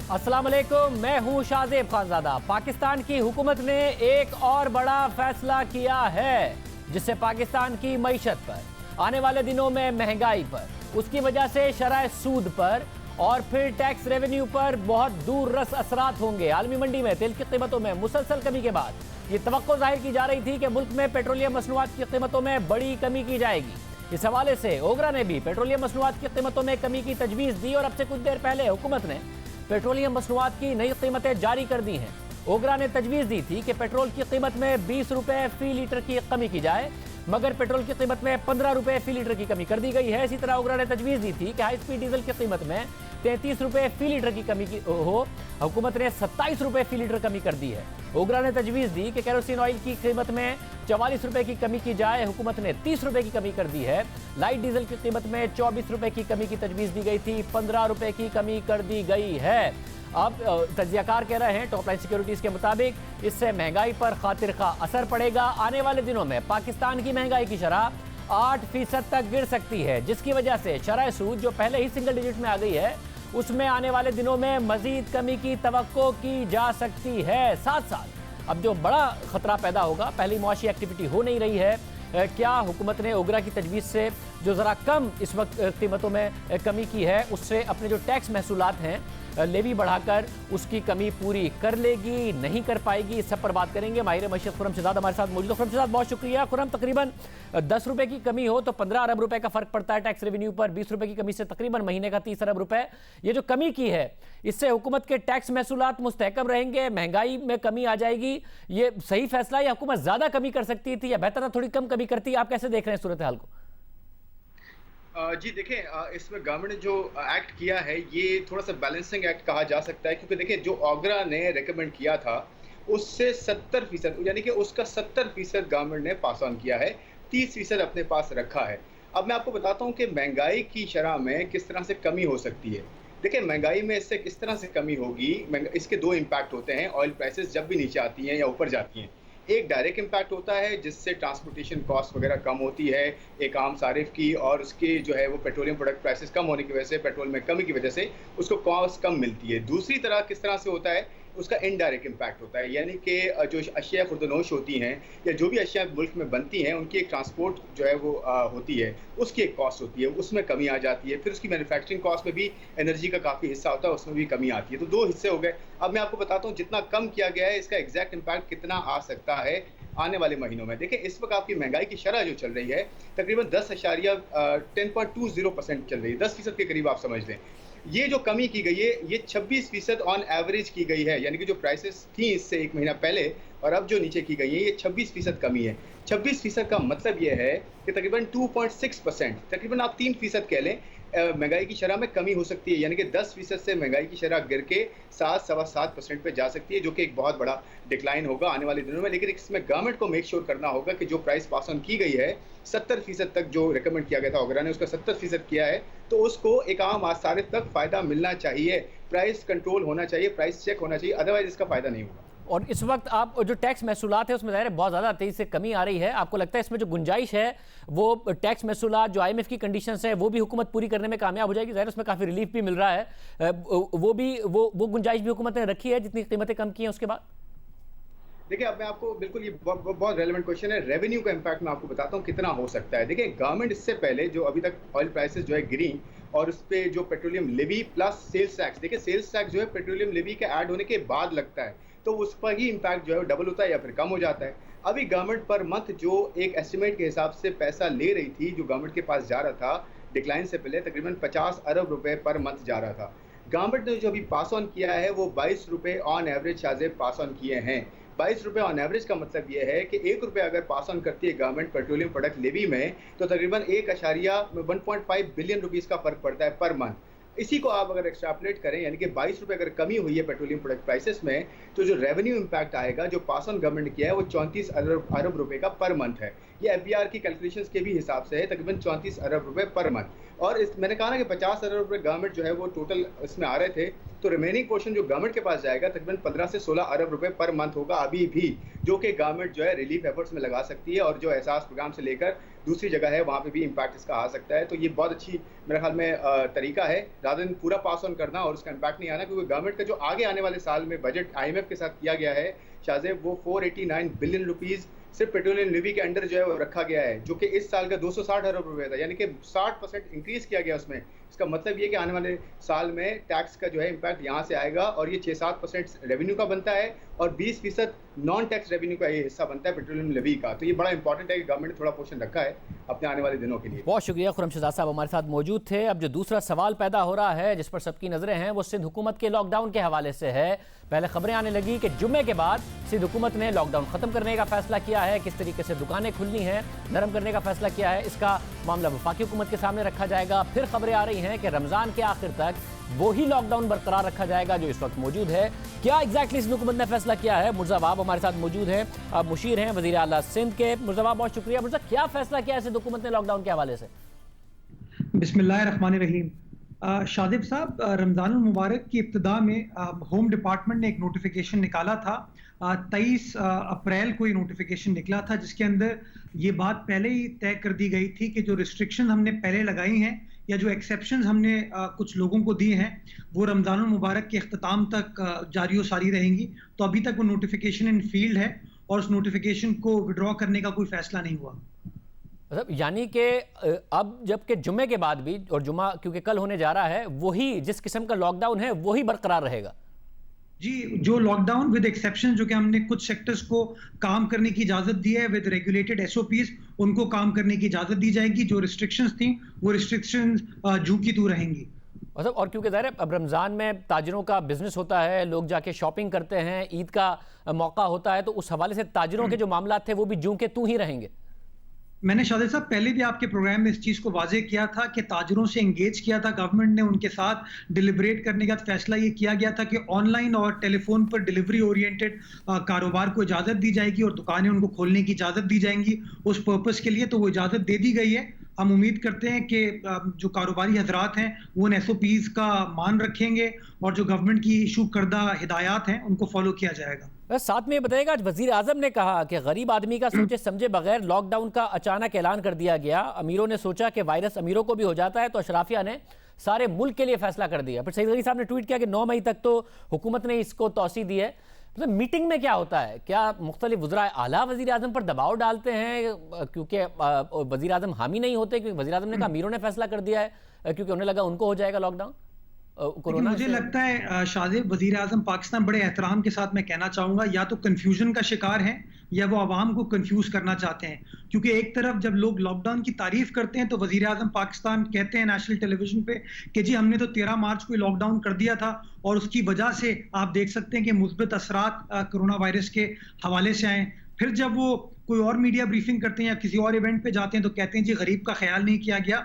अस्सलाम वालेकुम, मैं हूं शाहजेब खानजादा। पाकिस्तान की हुकूमत ने एक और बड़ा फैसला किया है जिससे पाकिस्तान की मईशत पर, आने वाले दिनों में महंगाई पर, उसकी वजह से शरह सूद पर और फिर टैक्स रेवेन्यू पर बहुत दूर रस असरात होंगे। आलमी मंडी में तेल की कीमतों में मुसलसल कमी के बाद ये तवक्को जाहिर की जा रही थी कि मुल्क में पेट्रोलियम मसनूआत की कीमतों में बड़ी कमी की जाएगी। इस हवाले से ओगरा ने भी पेट्रोलियम मसनूआत की कीमतों में कमी की तजवीज़ दी और अब से कुछ देर पहले हुकूमत ने पेट्रोलियम मसनूआत की नई कीमतें जारी कर दी हैं। ओगरा ने तजवीज़ दी थी कि पेट्रोल की कीमत में 20 रुपए फी लीटर की कमी की जाए, मगर पेट्रोल की कीमत में 15 रुपए फी लीटर की कमी कर दी गई है। इसी तरह ओगरा ने तजवीज़ दी थी कि हाई स्पीड डीजल की कीमत में 33 रुपए फी लीटर की कमी की हो, हुकूमत ने 27 रुपए फी लीटर कमी कर दी है। ओगरा ने तजवीज़ दी कि केरोसिन ऑयल की कीमत में 44 रुपए की कमी की जाए, हुकूमत ने 30 रुपए की कमी कर दी है। लाइट डीजल की कीमत में 24 रुपए की कमी की तजवीज़ दी गई थी, 15 रुपए की कमी कर दी गई है। अब तज्जियाकार कह रहे हैं टॉप लाइन सिक्योरिटीज के मुताबिक इससे महंगाई पर खातिर खा असर पड़ेगा। आने वाले दिनों में पाकिस्तान की महंगाई की शरह 8% तक गिर सकती है, जिसकी वजह से शरह सूद जो पहले ही सिंगल डिजिट में आ गई है उसमें आने वाले दिनों में मजीद कमी की तवक्को की जा सकती है। साथ साथ अब जो बड़ा खतरा पैदा होगा, पहली मुआशी एक्टिविटी हो नहीं रही है, क्या हुकूमत ने ओगरा की तजवीज़ से जो ज़रा कम इस वक्त कीमतों में कमी की है उससे अपने जो टैक्स महसूलात हैं लेवी बढ़ाकर उसकी कमी पूरी कर लेगी, नहीं कर पाएगी? इस सब पर बात करेंगे। माहिर मईशत खुर्रम शहजाद हमारे साथ मौजूद है। खुर्रम शहजाद, बहुत शुक्रिया। खुर्रम, तकरीबन 10 रुपए की कमी हो तो 15 अरब रुपए का फर्क पड़ता है टैक्स रेवेन्यू पर। 20 रुपए की कमी से तकरीबन महीने का 30 अरब रुपए। ये जो कमी की है इससे हुकूमत के टैक्स महसूलात मुस्तहकम रहेंगे, महंगाई में कमी आ जाएगी। ये सही फैसला है या हुकूमत ज्यादा कमी कर सकती थी या बेहतर था थोड़ी कम कमी करती? आप कैसे देख रहे हैं सूरत हाल को? जी देखें, इसमें गवर्नमेंट ने जो एक्ट किया है ये थोड़ा सा बैलेंसिंग एक्ट कहा जा सकता है, क्योंकि देखिए जो ओगरा ने रेकमेंड किया था उससे 70% यानी कि उसका 70% गवर्नमेंट ने पास ऑन किया है, 30% अपने पास रखा है। अब मैं आपको बताता हूँ कि महंगाई की शरह में किस तरह से कमी हो सकती है। देखिए महंगाई में इससे किस तरह से कमी होगी, इसके दो इम्पैक्ट होते हैं। ऑयल प्राइसेस जब भी नीचे आती हैं या ऊपर जाती हैं, एक डायरेक्ट इम्पैक्ट होता है जिससे ट्रांसपोर्टेशन कॉस्ट वगैरह कम होती है एक आम सारिफ की, और उसके जो है वो पेट्रोलियम प्रोडक्ट प्राइसेस कम होने की वजह से, पेट्रोल में कमी की वजह से उसको कॉस्ट कम मिलती है। दूसरी तरह किस तरह से होता है, उसका इनडायरेक्ट इम्पैक्ट होता है, यानी कि जो अशिया खुर्दनोश होती हैं या जो भी अशिया मुल्क में बनती हैं उनकी एक ट्रांसपोर्ट जो है वो होती है, उसकी एक कॉस्ट होती है, उसमें कमी आ जाती है। फिर उसकी मैन्युफैक्चरिंग कॉस्ट में भी एनर्जी का काफ़ी हिस्सा होता है, उसमें भी कमी आती है। तो दो हिस्से हो गए। अब मैं आपको बताता हूँ जितना कम किया गया है इसका एग्जैक्ट इम्पैक्ट कितना आ सकता है आने वाले महीनों में। देखिए इस वक्त आपकी महंगाई की शरह जो चल रही है तकरीबन 10.10% चल रही है, 10% के करीब आप समझ लें। ये जो कमी की गई है ये 26% ऑन एवरेज की गई है, यानी कि जो प्राइसेस थी इससे एक महीना पहले और अब जो नीचे की गई है ये 26% कमी है। 26% का मतलब ये है कि तकरीबन 2.6%, तकरीबन आप 3% कह लें, महंगाई की शरह में कमी हो सकती है, यानी कि 10% से महंगाई की शरह गिर के 7-7.25% पे जा सकती है, जो कि एक बहुत बड़ा डिक्लाइन होगा आने वाले दिनों में। लेकिन इसमें गवर्नमेंट को मेक श्योर करना होगा कि जो प्राइस पास ऑन की गई है 70% तक जो रिकमेंड किया गया था ओगरा ने उसका 70% किया है, तो उसको एक आम सारिफ तक फ़ायदा मिलना चाहिए, प्राइस कंट्रोल होना चाहिए, प्राइस चेक होना चाहिए, अदरवाइज इसका फ़ायदा नहीं होगा। और इस वक्त आप जो टैक्स महसूलात है उसमें ज़ाहिर है बहुत ज़्यादा तेज़ी से कमी आ रही है। आपको लगता है इसमें जो गुंजाइश है वो टैक्स महसूलात जो IMF की कंडीशंस है वो भी हुकूमत पूरी करने में कामयाब हो जाएगी? ज़ाहिर उसमें काफ़ी रिलीफ भी मिल रहा है, वो गुंजाइश भी हुकूमत ने रखी है जितनी कीमतें कम की हैं उसके बाद? देखिए अब मैं आपको बिल्कुल ये बहुत रेलेवेंट क्वेश्चन है। रेवेन्यू का इम्पैक्ट मैं आपको बताता हूँ कितना हो सकता है। देखिए गवर्नमेंट इससे पहले जो अभी तक ऑयल प्राइसेस जो है गिरी और उस पर जो petroleum levy plus sales tax, देखिए सेल्स टैक्स जो है पेट्रोलियम लेवी के ऐड होने के बाद लगता है, तो उस पर ही इम्पैक्ट जो है डबल होता है या फिर कम हो जाता है। अभी गवर्नमेंट पर मंथ जो एक एस्टिमेट के हिसाब से पैसा ले रही थी, जो गवर्नमेंट के पास जा रहा था डिक्लाइन से पहले, तकरीबन 50 अरब रुपए पर मंथ जा रहा था। गवर्नमेंट ने जो अभी पास ऑन किया है वो 22 रुपए on average Shahzeb pass on किए हैं। 22 रुपए ऑन एवरेज का मतलब ये है कि 1 रुपये अगर पास ऑन करती है गवर्नमेंट पेट्रोलियम प्रोडक्ट लेवी में, तो तकरीबन 1.5 बिलियन रुपीस का फर्क पड़ता है पर मंथ। इसी को आप अगर एक्सट्रापलेट करें, यानी कि 22 रुपये अगर कमी हुई है पेट्रोलियम प्रोडक्ट प्राइसेस में, तो जो रेवेन्यू इम्पैक्ट आएगा जो पास ऑन गवर्नमेंट ने किया है वो 34 अरब रुपए का पर मंथ है। ये एफबीआर की कैलकुलेशंस के भी हिसाब से है, तकरीबन 34 अरब रुपए पर मंथ। और इस मैंने कहा ना कि 50 अरब रुपए गवर्नमेंट जो है वो टोटल इसमें आ रहे थे, तो रिमेनिंग पोर्शन जो गवर्नमेंट के पास जाएगा तकरीबन 15 से 16 अरब रुपए पर मंथ होगा अभी भी, जो कि गवर्नमेंट जो है रिलीफ एफर्ट्स में लगा सकती है, और जो एहसास प्रोग्राम से लेकर दूसरी जगह है वहाँ पे भी इम्पैक्ट इसका आ सकता है। तो ये बहुत अच्छी मेरे ख्याल में तरीका है, रादर देन पूरा पास ऑन करना और उसका इम्पैक्ट नहीं आना, क्योंकि गवर्नमेंट का जो आगे आने वाले साल में बजट आईएमएफ के साथ किया गया है शाहजेब, वो 489 बिलियन रुपीस सिर्फ पेट्रोलियम लेवी के अंडर जो है वो रखा गया है, जो कि इस साल का 260 अरब रुपए था, यानी कि 60% इंक्रीज किया गया उसमें। इसका मतलब ये कि आने वाले साल में टैक्स का जो है इम्पैक्ट यहाँ से आएगा, और ये 6-7% रेवेन्यू का बनता है और 20% नॉन टैक्स रेवेन्यू का ये हिस्सा बनता है पेट्रोलियम लेवी का। तो ये बड़ा इंपॉर्टेंट है कि गवर्नमेंट ने थोड़ा पोर्शन रखा है अपने आने वाले दिनों के लिए। बहुत शुक्रिया, खुर्रम शहजाद साहब हमारे साथ मौजूद थे। अब जो दूसरा सवाल पैदा हो रहा है जिस पर सबकी नजरें हैं वो सिंध हुकूमत के लॉकडाउन के हवाले से है। पहले खबरें आने लगी कि जुम्मे के बाद सिंध हुकूमत ने लॉकडाउन खत्म करने का फैसला किया है, किस तरीके से दुकानें खुलनी हैं, नरम करने का फैसला किया है, इसका मामला वफाकी हुकूमत के सामने रखा जाएगा। फिर खबरें आ रही हैं कि रमजान के आखिर तक वो ही लॉकडाउन बरकरार रखा जाएगा जो इस वक्त मौजूद है। क्या एग्जैक्टली सिंध हुकूमत ने फैसला किया है? मुर्जा वाब हमारे साथ मौजूद हैं, अब मुशीर हैं वजीर आला सिंध के। मुर्जा वाब बहुत शुक्रिया। मुर्जा, क्या फैसला किया है सिंध हुकूमत ने लॉकडाउन के हवाले से? बिस्मिल्लाहिर्रहमानिर्रहीम। शादिब साहब, रमज़ान मुबारक की इब्तिदा में होम डिपार्टमेंट ने एक नोटिफिकेशन निकाला था। 23 अप्रैल को ये नोटिफिकेशन निकला था, जिसके अंदर ये बात पहले ही तय कर दी गई थी कि जो रिस्ट्रिक्शन हमने पहले लगाई हैं या जो एक्सेप्शंस हमने कुछ लोगों को दिए हैं वो रमज़ान मुबारक के अख्ताम तक जारी और सारी रहेंगी। तो अभी तक वो नोटिफिकेशन इन फील्ड है और उस नोटिफिकेशन को विड्रॉ करने का कोई फैसला नहीं हुआ। मतलब यानी कि अब जबकि जुम्मे के बाद भी, और जुम्मा क्योंकि कल होने जा रहा है, वही जिस किस्म का लॉकडाउन है वही बरकरार रहेगा। जी, जो लॉकडाउन विद एक्सेप्शन, जो कि हमने कुछ सेक्टर्स को काम करने की इजाजत दी है विद रेगुलेटेड एसओपीज, उनको काम करने की इजाजत दी जाएगी। जो रिस्ट्रिक्शंस थी वो रिस्ट्रिक्शंस जू की तू रहेंगी। मतलब और क्योंकि ज़ाहिर है अब रमज़ान में ताजिरों का बिजनेस होता है, लोग जाके शॉपिंग करते हैं, ईद का मौका होता है, तो उस हवाले से ताजिरों के जो मामला थे वो भी जू के तू ही रहेंगे। मैंने शादिब साहब पहले भी आपके प्रोग्राम में इस चीज़ को वाजे किया था कि ताजिरों से एंगेज किया था गवर्नमेंट ने, उनके साथ डिलिब्रेट करने का फैसला ये किया गया था कि ऑनलाइन और टेलीफोन पर डिलीवरी ओरिएंटेड कारोबार को इजाज़त दी जाएगी और दुकानें उनको खोलने की इजाज़त दी जाएंगी उस पर्पज़ के लिए। तो वो इजाज़त दे दी गई है। हम उम्मीद करते हैं कि जो कारोबारी हजरात हैं वो उन एसओपीज़ का मान रखेंगे और जो गवर्नमेंट की इशू करदा हिदायत हैं उनको फॉलो किया जाएगा। बस साथ में बताएगा, वजीर आजम ने कहा कि गरीब आदमी का सोचे समझे बगैर लॉकडाउन का अचानक ऐलान कर दिया गया। अमीरों ने सोचा कि वायरस अमीरों को भी हो जाता है, तो अशराफिया ने सारे मुल्क के लिए फैसला कर दिया। फिर सईद गनी साहब ने ट्वीट किया कि 9 मई तक तो हुकूमत ने इसको तौसी दी है। मतलब मीटिंग में क्या होता है? क्या मुख्तलिफ वज़रा आला वज़ीर आज़म पर दबाव डालते हैं क्योंकि वज़ीर आज़म हामी नहीं होते, क्योंकि वज़ीर आज़म ने कहा अमीरों ने फैसला कर दिया है, क्योंकि उन्हें लगा उनको हो जाएगा लॉकडाउन कोरोना? मुझे लगता है शादिब, वज़ीर आज़म पाकिस्तान बड़े एहतराम के साथ मैं कहना चाहूँगा, या तो कन्फ्यूजन का शिकार हैं या वो आवाम को कंफ्यूज करना चाहते हैं। क्योंकि एक तरफ जब लोग लॉकडाउन की तारीफ करते हैं तो वज़ीर आज़म पाकिस्तान कहते हैं नेशनल टेलीविजन पे कि जी हमने तो 13 मार्च को लॉकडाउन कर दिया था और उसकी वजह से आप देख सकते हैं कि मुस्बित असरात कोरोना वायरस के हवाले से आए। फिर जब वो कोई और मीडिया ब्रीफिंग करते हैं या किसी और इवेंट पे जाते हैं तो कहते हैं जी गरीब का ख्याल नहीं किया गया।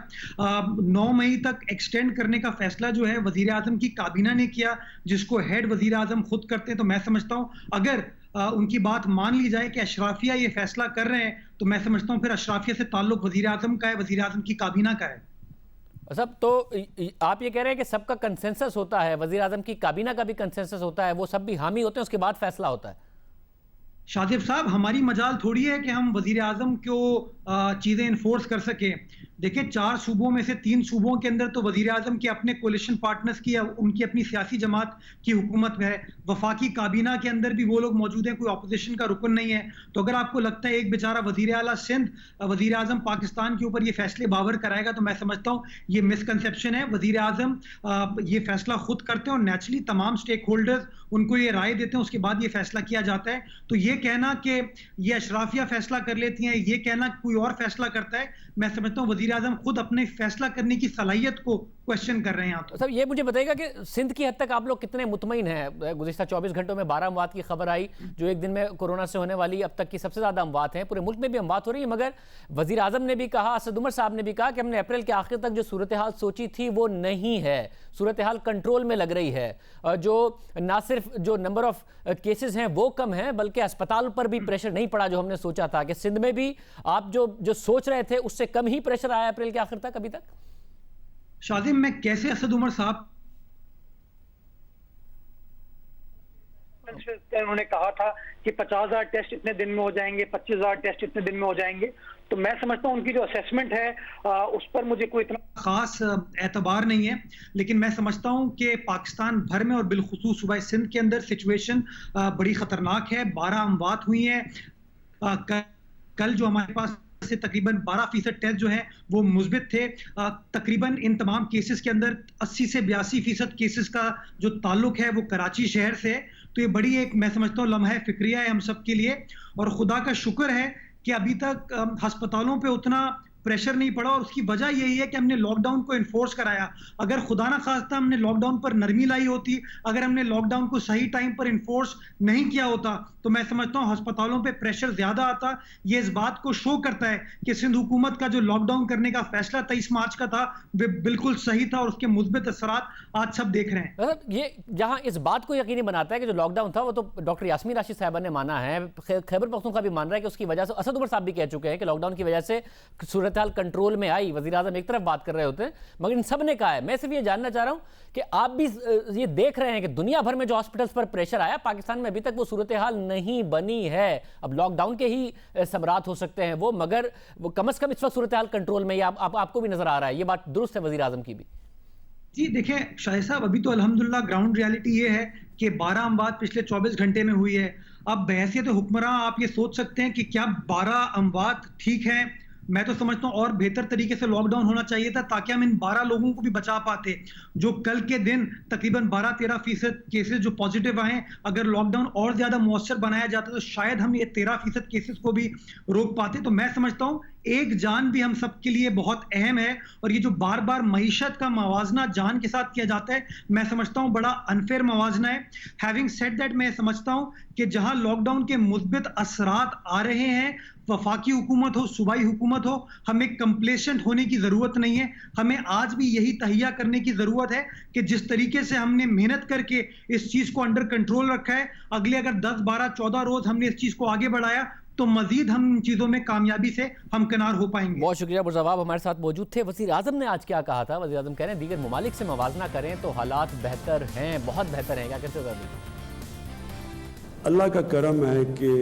9 मई तक एक्सटेंड करने का फैसला जो है वज़ीर आज़म की काबीना ने किया, जिसको हेड वज़ीर आज़म खुद करते हैं। तो मैं समझता हूँ अगर उनकी बात मान ली जाए कि अशराफिया ये फैसला कर रहे हैं, तो मैं समझता हूँ फिर अशराफिया से ताल्लुक वज़ीर आज़म का है, वज़ीर आज़म की काबीना का है। सब तो आप ये कह रहे हैं कि सबका कंसेंसस होता है, वज़ीर आज़म की काबीना का भी कंसेंसस होता है, वो सब भी हामी होते हैं, उसके बाद फैसला होता है। शादिब साहब, हमारी मजाल थोड़ी है कि हम वज़ीर आज़म को चीज़ें इन्फोर्स कर सके। देखिए, 4 सूबों में से 3 सूबों के अंदर तो वज़ीर आज़म के अपने कोलिशन पार्टनर्स की या उनकी अपनी सियासी जमात की हुकूमत है। वफाकी काबीना के अंदर भी वो लोग मौजूद हैं, कोई अपोजिशन का रुकन नहीं है। तो अगर आपको लगता है एक बेचारा वज़ीर आला सिंध वज़ीर आज़म पाकिस्तान के ऊपर ये फैसले बावर कराएगा, तो मैं समझता हूँ ये मिसकंसेप्शन है। वज़ीर आज़म ये फैसला खुद करते हैं और नेचुरली तमाम स्टेक होल्डर्स उनको ये राय देते हैं, उसके बाद ये फैसला किया जाता है। तो ये कहना कि ये अशराफिया फैसला कर लेती हैं, ये कहना कोई और फैसला करता है, मैं समझता हूँ वज़ीर आज़म खुद अपने फैसला करने की सलाहियत को क्वेश्चन कर रहे हैं आप तो। साहब ये मुझे बताइएगा कि सिंध की हद तक आप लोग कितने मुतमईन हैं? गुज़िश्ता 24 घंटों में 12 अमवात की खबर आई, जो एक दिन में कोरोना से होने वाली अब तक की सबसे ज़्यादा अमवात हैं। पूरे मुल्क में भी अमवात हो रही है, मगर वज़ीर आज़म ने भी कहा, असद उमर साहब ने भी कहा कि हमने अप्रैल के आखिर तक जो सूरत हाल सोची थी वो नहीं है, सूरत हाल कंट्रोल में लग रही है। जो ना सिर्फ जो नंबर ऑफ केसेस हैं वो कम हैं, बल्कि अस्पताल पर भी प्रेशर नहीं पड़ा जो हमने सोचा था। कि सिंध में भी आप जो सोच रहे थे उससे कम ही प्रेशर आया अप्रैल के आखिर तक अभी तक? शाजिम, मैं कैसे असद उमर साहब, उन्होंने कहा था कि 50,000 टेस्ट इतने दिन में हो जाएंगे, 25,000 टेस्ट इतने दिन में हो जाएंगे, तो मैं समझता हूं उनकी जो असेसमेंट है उस पर मुझे कोई इतना खास एतबार नहीं है। लेकिन मैं समझता हूं कि पाकिस्तान भर में और बिलखुसूस सूबा सिंध के अंदर सिचुएशन बड़ी खतरनाक है। 12 अमवात हुई हैं। कल जो हमारे पास से तकरीबन 12% टेस्ट जो है वो मुस्बित थे। तकरीबन इन तमाम केसेस के अंदर 80 से 82% केसेस का जो ताल्लुक है वो कराची शहर से है। तो ये बड़ी एक, मैं समझता हूँ, लम्हा फिक्रिया है हम सब के लिए। और खुदा का शुक्र है कि अभी तक अस्पतालों पे उतना प्रेशर नहीं पड़ा, और उसकी वजह यही है कि हमने लॉकडाउन को इन्फोर्स कराया। अगर खुदा ना खास्ता हमने लॉकडाउन पर नरमी लाई होती, अगर हमने लॉकडाउन को सही टाइम पर इन्फोर्स नहीं किया होता, तो मैं समझता हूँ अस्पतालों पे प्रेशर ज्यादा आता। ये इस बात को शो करता है कि सिंध हुकूमत का जो लॉकडाउन करने का फैसला 23 मार्च का था वे बिल्कुल सही था, और उसके मुस्बित असरात आज सब देख रहे हैं। ये जहां इस बात को यकीनी बनाता है कि जो लॉकडाउन था वो तो डॉक्टर यास्मीन राशिद साहबा ने माना है, खैबर पख्तूनख्वा भी मान रहा है कि उसकी वजह से, असद उमर साहब भी कह चुके हैं कि लॉकडाउन की वजह से सूरत हाल कंट्रोल में आई। वज़ीर आज़म एक तरफ बात कर रहे होते हैं, मगर इन सब ने कहा है। मैं सिर्फ ये जानना चाह रहा हूं कि आप भी ये देख रहे हैं कि दुनिया भर में जो हॉस्पिटल्स पर प्रेशर आया, पाकिस्तान में अभी तक वो सूरत हाल नहीं बनी है। अब लॉकडाउन के ही समरात हो सकते हैं वो, मगर वो कम से कम इस वक्त सूरत हाल कंट्रोल में, आपको भी नजर आ रहा है। ये बात दुरुस्त है वज़ीर आज़म की भी? जी देखें शाहिद साहब, अभी तो अल्हम्दुलिल्लाह ग्राउंड रियलिटी ये है कि 12 अमवात पिछले 24 घंटे में हुई है। अब बहैसियत हुक्मरां आप ये सोच सकते हैं कि क्या 12 अमवात ठीक है? मैं तो समझता हूँ और बेहतर तरीके से लॉकडाउन होना चाहिए था, ताकि हम इन 12 लोगों को भी बचा पाते। जो कल के दिन तकरीबन 12-13% केसेस जो पॉजिटिव आए, अगर लॉकडाउन और ज्यादा मौसर बनाया जाता तो शायद हम ये 13% केसेस को भी रोक पाते। तो मैं समझता हूँ एक जान भी हम सबके लिए बहुत अहम है, और ये जो बार बार मईशत का मवाजना जान के साथ किया जाता है, मैं समझता हूँ बड़ा अनफेयर मवाजना है। हैविंग सेड दैट, मैं समझता हूँ कि जहां लॉकडाउन के मुस्बित असरात आ रहे हैं, वफाकी हुकूमत हो, सूबाई हुकूमत हो, हमें कंप्लेसेंट होने की जरूरत नहीं है। हमें आज भी यही तहिया करने की जरूरत है कि जिस तरीके से हमने मेहनत करके इस चीज को अंडर कंट्रोल रखा है, अगले अगर 10, 12, 14 रोज हमने इस चीज को आगे बढ़ाया तो मजीद हम इन चीजों में कामयाबी से हमकिनार हो पाएंगे। बहुत शुक्रिया मुर्ज़ावाब, हमारे साथ मौजूद थे। वज़ीर आज़म ने आज क्या कहा था? वज़ीर आज़म कह रहे हैं दीगर ममालिक से मवाजना करें तो हालात बेहतर हैं, बहुत बेहतर हैं। क्या कहते हो? अल्लाह का करम है कि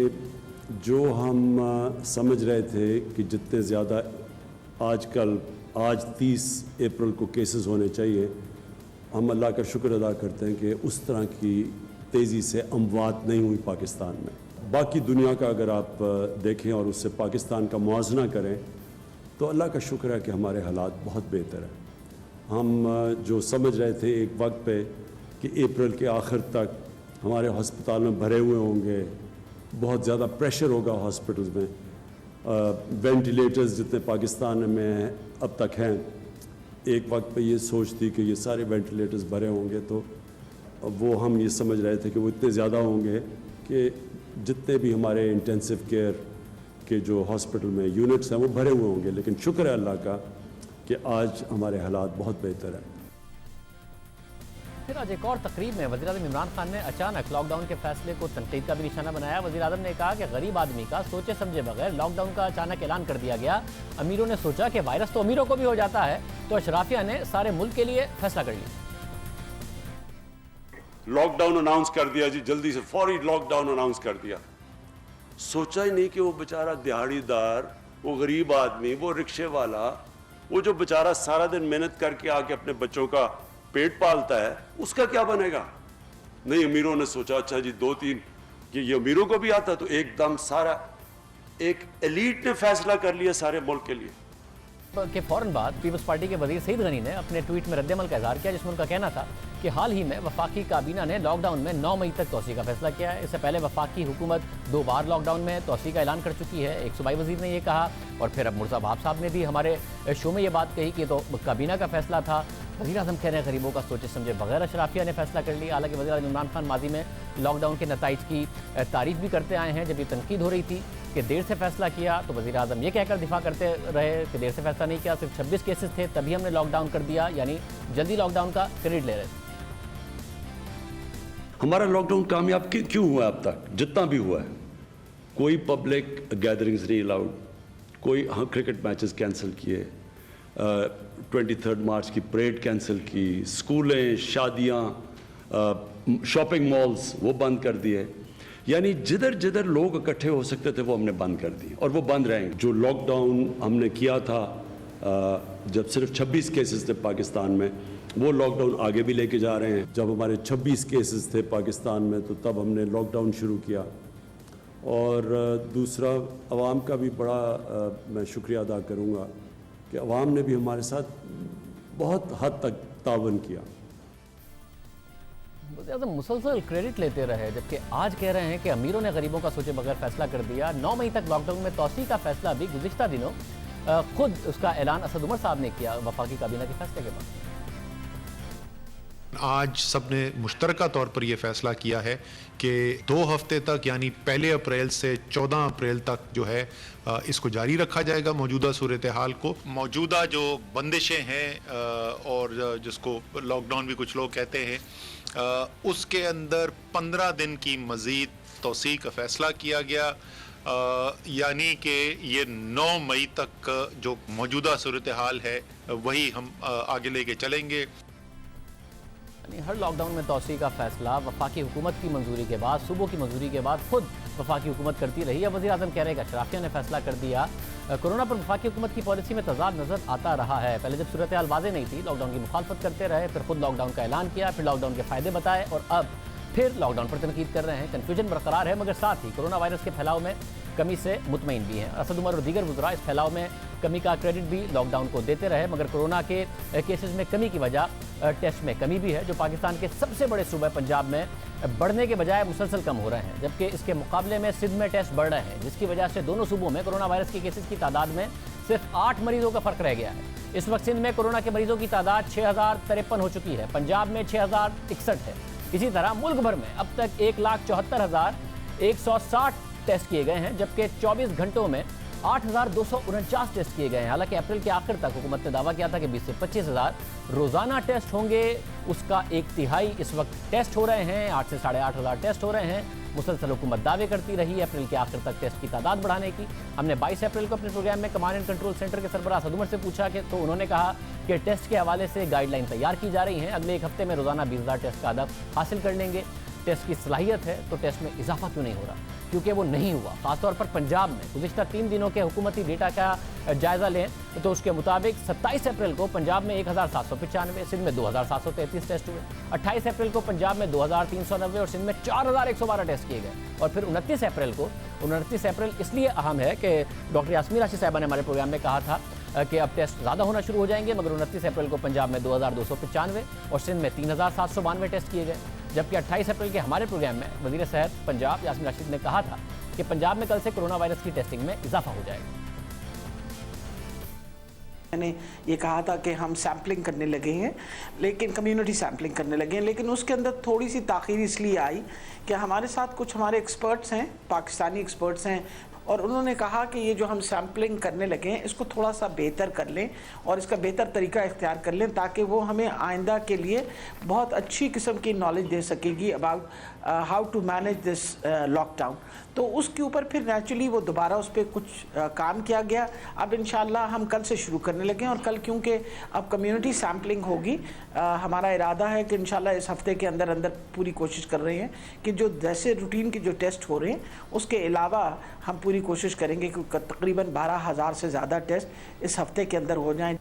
जो हम समझ रहे थे कि जितने ज़्यादा आज 30 अप्रैल को केसेस होने चाहिए, हम अल्लाह का शुक्र अदा करते हैं कि उस तरह की तेज़ी से अमवात नहीं हुई पाकिस्तान में। बाकी दुनिया का अगर आप देखें और उससे पाकिस्तान का मुआवजा करें तो अल्लाह का शुक्र है कि हमारे हालात बहुत बेहतर हैं। हम जो समझ रहे थे एक वक्त पे कि अप्रैल के आखिर तक हमारे हस्पताल में भरे हुए होंगे, बहुत ज़्यादा प्रेशर होगा हॉस्पिटल्स में, वेंटिलेटर्स जितने पाकिस्तान में अब तक हैं, एक वक्त पे ये सोच थी कि ये सारे वेंटिलेटर्स भरे होंगे, तो वो हम ये समझ रहे थे कि वो इतने ज़्यादा होंगे कि जितने भी हमारे इंटेंसिव केयर के जो हॉस्पिटल में यूनिट्स हैं वो भरे हुए होंगे। लेकिन शुक्र है अल्लाह का कि आज हमारे हालात बहुत बेहतर हैं। फिर आज एक और तकरीब में वज़ीर आज़म इमरान खान ने अचानक लॉकडाउन के फैसले को तनकीद का भी निशाना बनाया। वज़ीर आज़म ने कहा कि गरीब आदमी का सोचे समझे बगैर लॉकडाउन का अचानक ऐलान कर दिया गया। अमीरों ने सोचा कि वायरस तो अमीरों को भी हो जाता है, तो अशराफिया ने सारे मुल्क के लिए फैसला कर लिया। लॉकडाउन अनाउंस कर दिया जी, जल्दी से फौरी लॉकडाउन अनाउंस कर दिया। सोचा ही नहीं कि वो बेचारा दिहाड़ीदार, वो गरीब आदमी, वो रिक्शे वाला, वो जो बेचारा सारा दिन मेहनत करके आके अपने बच्चों का पेट पालता है, उसका क्या बनेगा। नहीं, अमीरों ने सोचा अच्छा जी 2-3 कि ये अमीरों को भी आता, तो एकदम सारा एक एलीट ने फैसला कर लिया सारे मुल्क के लिए। के फौरन बाद पीपल्स पार्टी के वजीर सईद गनी ने अपने ट्वीट में रद्द-ए-अमल का इजहार किया, जिसमें उनका कहना था कि हाल ही में वफाकी काबीना ने लॉकडाउन में 9 मई तक तोसी का फैसला किया है। इससे पहले वफाकी हुकूमत 2 बार लॉकडाउन में तोसी का ऐलान कर चुकी है। एक सूबाई वजीर ने यह कहा, और फिर अब मुर्ज़ावाब साहब ने भी हमारे शो में ये बात कही कि तो काबीना का फैसला था। वज़ीर-ए-आज़म कह रहे हैं गरीबों का सोचे समझे बगैर अशराफिया ने फैसला कर लिया। हालांकि वज़ीर-ए-आज़म इमरान खान माजी में लॉकडाउन के नताइज की तारीफ भी करते आए हैं। जब ये तनकीद हो रही थी कि देर से फैसला किया तो वज़ीर-ए-आज़म ये कहकर दिफा करते रहे कि देर से फैसला नहीं किया, सिर्फ 26 केसेस थे तभी हमने लॉकडाउन कर दिया, यानी जल्दी लॉकडाउन का क्रेडिट ले रहे थे। हमारा लॉकडाउन कामयाब क्यों हुआ अब तक जितना भी हुआ है? कोई पब्लिक गैदरिंग्स नहीं अलाउड, कोई क्रिकेट मैचेस कैंसिल किए, 23 मार्च की परेड कैंसिल की, स्कूलें, शादियां, शॉपिंग मॉल्स वो बंद कर दिए। यानी जिधर जिधर लोग इकट्ठे हो सकते थे वो हमने बंद कर दिए और वो बंद रहेंगे। जो लॉकडाउन हमने किया था जब सिर्फ 26 केसेस थे पाकिस्तान में, वो लॉकडाउन आगे भी लेके जा रहे हैं। जब हमारे 26 केसेस थे पाकिस्तान में तो तब हमने लॉकडाउन शुरू किया। और दूसरा, अवाम का भी बड़ा मैं शुक्रिया अदा करूँगा कि अवाम ने भी हमारे साथ बहुत हद तक तावन किया। वज़ीर-ए-आज़म मुसलसल क्रेडिट लेते रहे, जबकि आज कह रहे हैं कि अमीरों ने गरीबों का सोचे बगैर फैसला कर दिया। 9 मई तक लॉकडाउन में तोसी का फैसला भी गुज़िश्ता दिनों खुद उसका ऐलान असद उमर साहब ने किया वफाकी काबीना के फैसले के बाद। आज सबने मुश्तरका तौर पर यह फैसला किया है कि 2 हफ्ते तक यानी 1 अप्रैल से 14 अप्रैल तक जो है इसको जारी रखा जाएगा। मौजूदा सूरत हाल को, मौजूदा जो बंदिशें हैं और जिसको लॉकडाउन भी कुछ लोग कहते हैं, उसके अंदर 15 दिन की मज़ीद तोसी का फैसला किया गया। यानी कि ये 9 मई तक जो मौजूदा सूरत हाल है वही हम आगे लेके चलेंगे। हर लॉकडाउन में तोसी का फैसला वफाकी हुकूमत की मंजूरी के बाद, सूबों की मंजूरी के बाद खुद वफाकी हुकूमत करती रही है। वज़ीर-ए-आज़म कह रहे हैं कि अशराफिया ने फैसला कर दिया। कोरोना पर वफाकी हुकूमत की पॉलिसी में तजाद नजर आता रहा है। पहले जब सूरत हाल वाज़ेह नहीं थी, लॉकडाउन की मुखालफत करते रहे, फिर खुद लॉकडाउन का ऐलान किया, फिर लॉकडाउन के फ़ायदे बताए और अब फिर लॉकडाउन पर तनकीद कर रहे हैं। कन्फ्यूजन बरकरार है, मगर साथ ही कोरोना वायरस के फैलाव में कमी से मुतमईन भी हैं। असद उमर और दीगर वज़रा इस फैलाव में कमी का क्रेडिट भी लॉकडाउन को देते रहे, मगर कोरोना के केसेस में कमी की वजह टेस्ट में कमी भी है, जो पाकिस्तान के सबसे बड़े सूबे पंजाब में बढ़ने के बजाय मुसलसल कम हो रहे हैं, जबकि इसके मुकाबले में सिंध में टेस्ट बढ़ रहे हैं, जिसकी वजह से दोनों सूबों में कोरोना वायरस के केसेस की तादाद में सिर्फ 8 मरीजों का फर्क रह गया है। इस वक्त सिंध में कोरोना के मरीजों की तादाद 6053 हो चुकी है, पंजाब में 6061 है। इसी तरह मुल्क भर में अब तक 1,74,160 टेस्ट किए गए हैं, जबकि 24 घंटों में 8,249 टेस्ट किए गए हैं। हालांकि अप्रैल के आखिर तक हुकूमत ने दावा किया था कि 20 से 25 हज़ार रोज़ाना टेस्ट होंगे, उसका 1/3 इस वक्त टेस्ट हो रहे हैं। 8 से 8.5 हज़ार टेस्ट हो रहे हैं। मुसलसल हुकूमत दावे करती रही अप्रैल के आखिर तक टेस्ट की तादाद बढ़ाने की। हमने 22 अप्रैल को अपने प्रोग्राम में कमांड एंड कंट्रोल सेंटर के सरबराह असद उमर से पूछा कि तो उन्होंने कहा कि टेस्ट के हवाले से गाइडलाइन तैयार की जा रही हैं, अगले 1 हफ्ते में रोज़ाना 20,000 टेस्ट का अदब हासिल कर लेंगे। टेस्ट की सलाहियत है तो टेस्ट में इजाफा क्यों नहीं हो रहा? क्योंकि वो नहीं हुआ। खासतौर पर पंजाब में गुज़िश्ता 3 दिनों के हुकूमती डेटा का जायज़ा लें तो उसके मुताबिक 27 अप्रैल को पंजाब में 1,795, सिंध में 2,733 टेस्ट हुए। 28 अप्रैल को पंजाब में 2,390 और सिंध में 4,112 टेस्ट किए गए। और फिर 29 अप्रैल इसलिए अहम है कि डॉक्टर यास्मीन राशिद साहिबा ने हमारे प्रोग्राम में कहा था कि अब टेस्ट ज़्यादा होना शुरू हो जाएंगे, मगर 29 अप्रैल को पंजाब में 2,295 और सिंध में 3,792 टेस्ट किए गए। जबकि 28 अप्रैल के हमारे प्रोग्राम में वज़ीर सेहत पंजाब यास्मीन राशिद ने कहा था कि पंजाब में कल से कोरोना वायरस की टेस्टिंग में इजाफा हो जाएगा। मैंने ये कहा था कि हम सैम्पलिंग करने लगे हैं, लेकिन कम्युनिटी सैम्पलिंग करने लगे हैं, लेकिन उसके अंदर थोड़ी सी ताख़ीर इसलिए आई कि हमारे साथ कुछ हमारे एक्सपर्ट्स हैं, पाकिस्तानी एक्सपर्ट्स हैं, और उन्होंने कहा कि ये जो हम सैम्पलिंग करने लगे हैं इसको थोड़ा सा बेहतर कर लें और इसका बेहतर तरीका इख्तियार कर लें, ताकि वो हमें आइंदा के लिए बहुत अच्छी किस्म की नॉलेज दे सकेगी about how to manage this lockdown. तो उसके ऊपर फिर नेचुरली वो दोबारा उस पर कुछ काम किया गया। अब इंशाल्लाह हम कल से शुरू करने लगे हैं, और कल क्योंकि अब कम्युनिटी सैम्पलिंग होगी, हमारा इरादा है कि इंशाल्लाह इस हफ्ते के अंदर अंदर पूरी कोशिश कर रहे हैं कि जो जैसे रूटीन के जो टेस्ट हो रहे हैं उसके अलावा हम पूरी कोशिश करेंगे कि तकरीबन 12,000 से ज़्यादा टेस्ट इस हफ्ते के अंदर हो जाएं।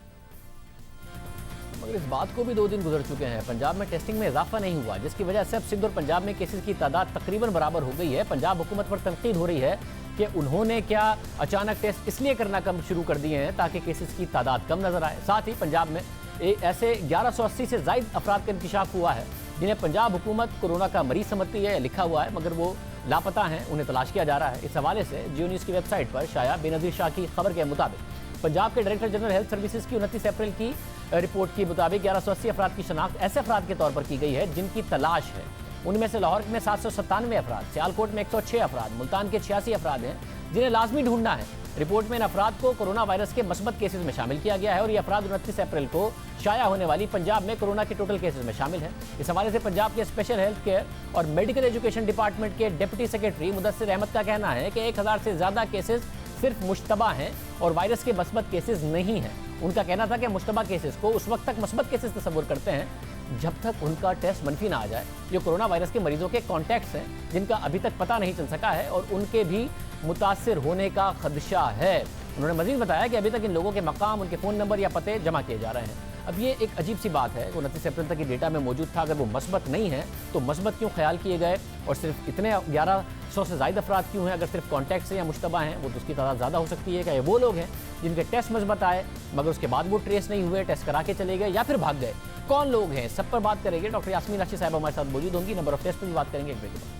मगर इस बात को भी 2 दिन गुजर चुके हैं, पंजाब में टेस्टिंग में इजाफा नहीं हुआ, जिसकी वजह से अब सिंध और पंजाब में केसेस की तादाद तकरीबन बराबर हो गई है। पंजाब हुकूमत पर तनकीद हो रही है कि उन्होंने क्या अचानक टेस्ट इसलिए करना कम शुरू कर दिए हैं ताकि केसेस की तादाद कम नजर आए। साथ ही पंजाब में ऐसे 1180 से ज़ायद अफराद का इंकशाफ हुआ है जिन्हें पंजाब हुकूमत कोरोना का मरीज समझती है, लिखा हुआ है, मगर वो लापता हैं, उन्हें तलाश किया जा रहा है। इस हवाले से जियो न्यूज़ की वेबसाइट पर शाया बेनज़ीर शाह की खबर के मुताबिक पंजाब के डायरेक्टर जनरल हेल्थ सर्विसेज की 29 अप्रैल की रिपोर्ट के मुताबिक 1180 अफराद की शनाख्त ऐसे अफराद के तौर पर की गई है जिनकी तलाश है। उनमें से लाहौर में 797 अफराद, सियालकोट में 106 अफराद, मुल्तान के 86 अफराद हैं जिन्हें लाजमी ढूंढना है। रिपोर्ट में इन अफराद को कोरोना वायरस के मस्बत केसेस में शामिल किया गया है और ये अफराद 29 अप्रैल को शाया होने वाली पंजाब में कोरोना के टोटल केसेस में शामिल हैं। इस हवाले से पंजाब के स्पेशल हेल्थ केयर और मेडिकल एजुकेशन डिपार्टमेंट के डिप्टी सेक्रेटरी मुदस्सिर अहमद का कहना है कि 1000 से ज्यादा केसेस सिर्फ मुश्तबा हैं और वायरस के मस्बत केसेस नहीं हैं। उनका कहना था कि मुश्तबा केसेस को उस वक्त तक मस्बत केसेस तस्वुर करते हैं जब तक उनका टेस्ट मनफी ना आ जाए। ये कोरोना वायरस के मरीजों के कॉन्टैक्ट्स हैं जिनका अभी तक पता नहीं चल सका है और उनके भी मुतासिर होने का खदशा है। उन्होंने मजीद बताया कि अभी तक इन लोगों के मकाम, उनके फ़ोन नंबर या पते जमा किए जा रहे हैं। अब ये एक अजीब सी बात है, 29 अप्रैल तक ये डेटा में मौजूद था। अगर वो मस्बत नहीं है तो मस्बत क्यों ख्याल किए गए और सिर्फ इतने 1100 से ज़ायद अफराद क्यों हैं? अगर सिर्फ कॉन्टैक्ट से या मुश्तबा हैं वो तो उसकी तादाद ज़्यादा हो सकती है। क्या ये वो लोग हैं जिनके टेस्ट मस्बत आए मगर उसके बाद वो ट्रेस नहीं हुए, टेस्ट करा के चले गए या फिर भाग गए? कौन लोग हैं, सब पर बात करेंगे। डॉक्टर यास्मीन राशिद साहब हमारे साथ मौजूद होंगी। नंबर ऑफ टेस्ट पर भी बात करेंगे एक ब्रेक के बाद।